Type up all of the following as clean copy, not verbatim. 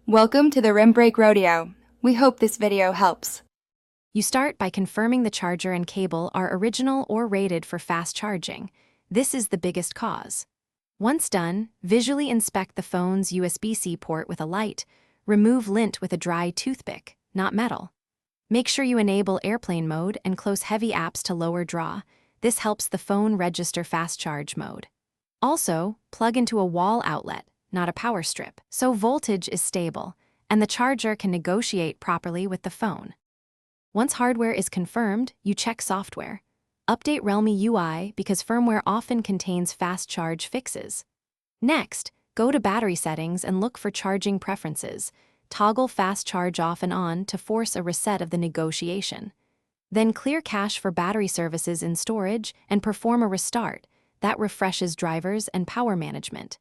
Welcome to the Rim Break Rodeo. We hope this video helps. You start by confirming the charger and cable are original or rated for fast charging. This is the biggest cause. Once done, visually inspect the phone's USB-C port with a light. Remove lint with a dry toothpick, not metal. Make sure you enable airplane mode and close heavy apps to lower draw. This helps the phone register fast charge mode. Also, plug into a wall outlet, not a power strip, so voltage is stable, and the charger can negotiate properly with the phone. Once hardware is confirmed, you check software. Update Realme UI because firmware often contains fast charge fixes. Next, go to battery settings and look for charging preferences. Toggle fast charge off and on to force a reset of the negotiation. Then clear cache for battery services in storage and perform a restart. That refreshes drivers and power management.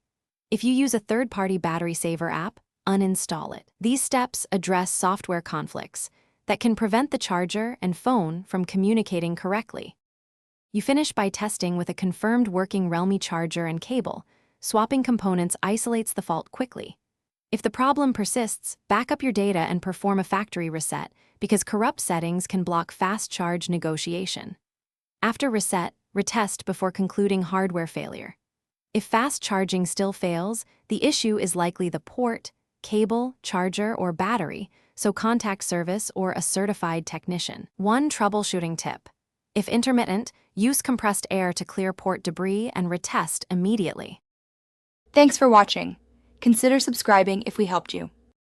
If you use a third-party battery saver app, uninstall it. These steps address software conflicts that can prevent the charger and phone from communicating correctly. You finish by testing with a confirmed working Realme charger and cable. Swapping components isolates the fault quickly. If the problem persists, back up your data and perform a factory reset because corrupt settings can block fast charge negotiation. After reset, retest before concluding hardware failure. If fast charging still fails, the issue is likely the port, cable, charger, or battery, so contact service or a certified technician. One troubleshooting tip. If intermittent, use compressed air to clear port debris and retest immediately. Thanks for watching. Consider subscribing if we helped you.